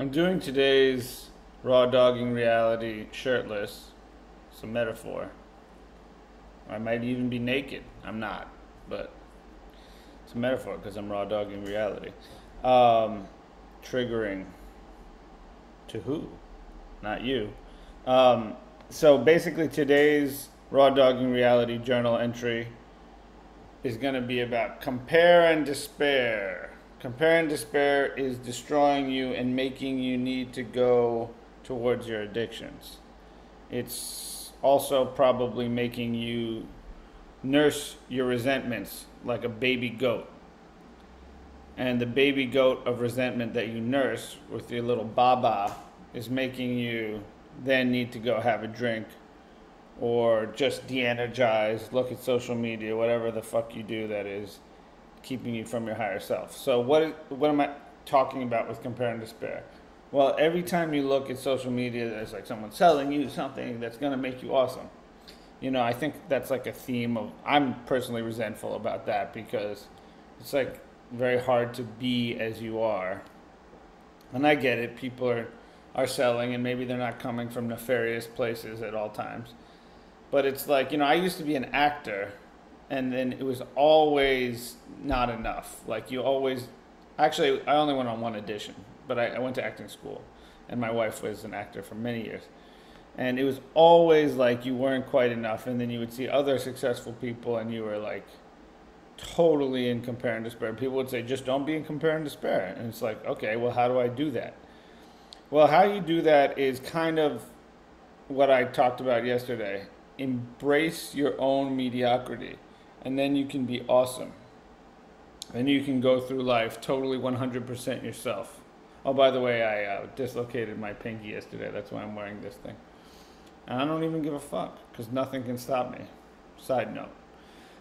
I'm doing today's raw dogging reality shirtless. It's a metaphor. I might even be naked. I'm not, but it's a metaphor because I'm raw dogging reality. Um, Triggering to who? Not you. Um, so basically, today's raw dogging reality journal entry is going to be about compare and despair. Compare and despair is destroying you and making you need to go towards your addictions. It's also probably making you nurse your resentments like a baby goat. And the baby goat of resentment that you nurse with your little baba is making you then need to go have a drink or just de-energize, look at social media, whatever the fuck you do that is keeping you from your higher self. So what am I talking about with compare and despair? Well, every time you look at social media, there's like someone selling you something that's going to make you awesome. I think that's like a theme of, I'm personally resentful about that because it's like very hard to be as you are. And I get it, people are selling and maybe they're not coming from nefarious places at all times. But it's like, I used to be an actor and then it was always not enough. Like you always, actually, I only went on one audition, but I went to acting school and my wife was an actor for many years. And it was always like you weren't quite enough. And then you would see other successful people and you were like totally in compare and despair. People would say, just don't be in compare and despair. And it's like, okay, well, how do I do that? Well, how you do that is kind of what I talked about yesterday. Embrace your own mediocrity, and then you can be awesome. Then you can go through life totally 100% yourself. Oh, by the way, I dislocated my pinky yesterday. That's why I'm wearing this thing. And I don't even give a fuck, because nothing can stop me. Side note.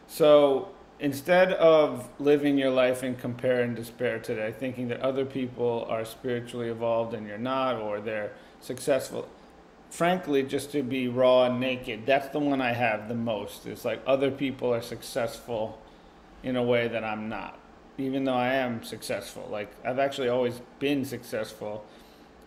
So instead of living your life in compare and despair today, thinking that other people are spiritually evolved and you're not, or they're successful, frankly, just to be raw and naked, that's the one I have the most. It's like other people are successful in a way that I'm not, even though I am successful. Like I've actually always been successful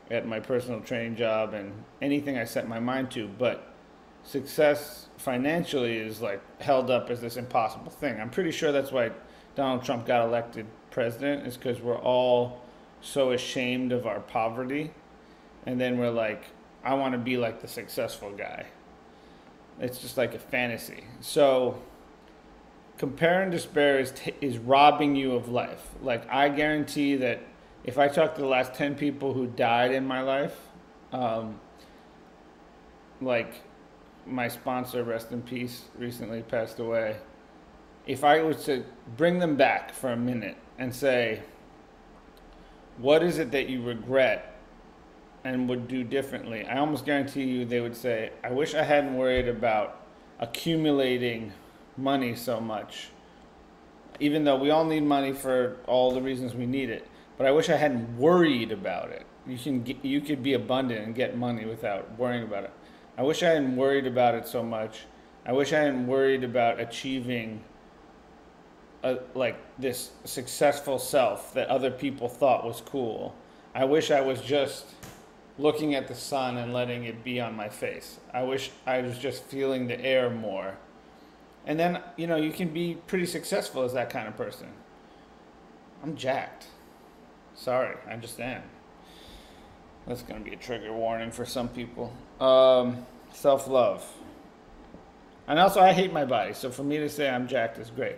at my personal training job and anything I set my mind to, but success financially is like held up as this impossible thing. I'm pretty sure that's why Donald Trump got elected president, is because we're all so ashamed of our poverty, and then we're like, I want to be like the successful guy. It's just like a fantasy. So compare and despair is robbing you of life. Like I guarantee that if I talk to the last 10 people who died in my life, like my sponsor, rest in peace, recently passed away. If I was to bring them back for a minute and say, what is it that you regret and would do differently? I almost guarantee you they would say, I wish I hadn't worried about accumulating money so much. Even though we all need money for all the reasons we need it. But I wish I hadn't worried about it. You could be abundant and get money without worrying about it. I wish I hadn't worried about it so much. I wish I hadn't worried about achieving like this successful self that other people thought was cool. I wish I was just looking at the sun and letting it be on my face. I wish I was just feeling the air more. And then, you can be pretty successful as that kind of person. I'm jacked. Sorry, I just am. That's going to be a trigger warning for some people. Self-love. And also, I hate my body. So for me to say I'm jacked is great.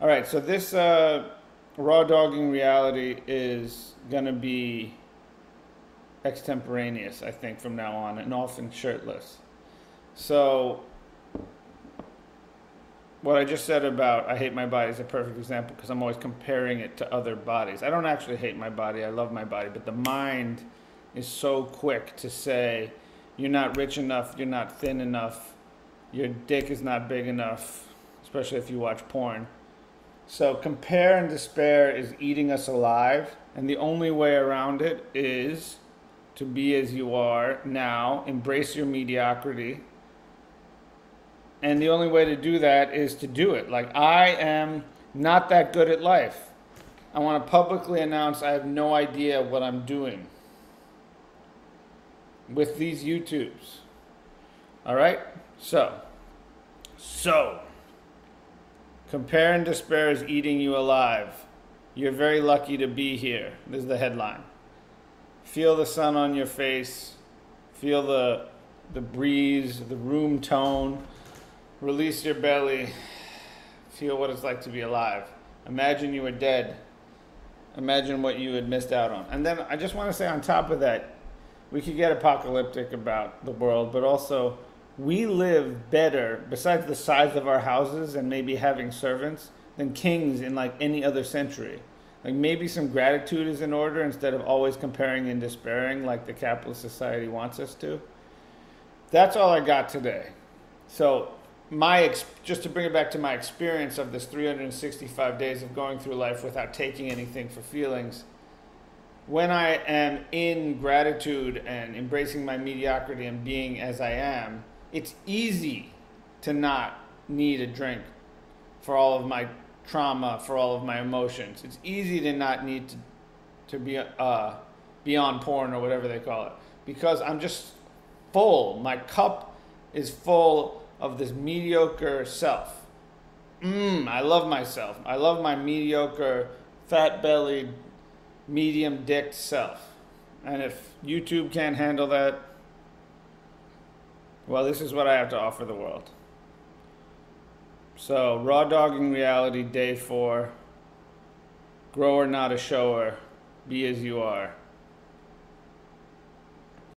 All right, so this raw dogging reality is going to be extemporaneous, I think, from now on, and often shirtless. So what I just said about I hate my body is a perfect example because I'm always comparing it to other bodies. I don't actually hate my body. I love my body. But the mind is so quick to say, you're not rich enough, you're not thin enough, your dick is not big enough, especially if you watch porn. So compare and despair is eating us alive. And the only way around it is to be as you are now, embrace your mediocrity. And the only way to do that is to do it. Like, I am not that good at life. I want to publicly announce I have no idea what I'm doing. with these YouTubes. All right? So, compare and despair is eating you alive. You're very lucky to be here. This is the headline. Feel the sun on your face. Feel the breeze, the room tone. Release your belly. Feel what it's like to be alive. Imagine you were dead. Imagine what you had missed out on. And then I just want to say on top of that, we could get apocalyptic about the world, but also we live better, besides the size of our houses and maybe having servants, than kings in like any other century. Like maybe some gratitude is in order instead of always comparing and despairing like the capitalist society wants us to. That's all I got today. So just to bring it back to my experience of this 365 days of going through life without taking anything for feelings, when I am in gratitude and embracing my mediocrity and being as I am, it's easy to not need a drink for all of my trauma, for all of my emotions. It's easy to not need to be on porn or whatever they call it, because I'm just full. My cup is full of this mediocre self. I love myself. I love my mediocre, fat-bellied, medium-dicked self. And if YouTube can't handle that, well, this is what I have to offer the world. So, raw dogging reality, day 4. Grower, not a shower. Be as you are.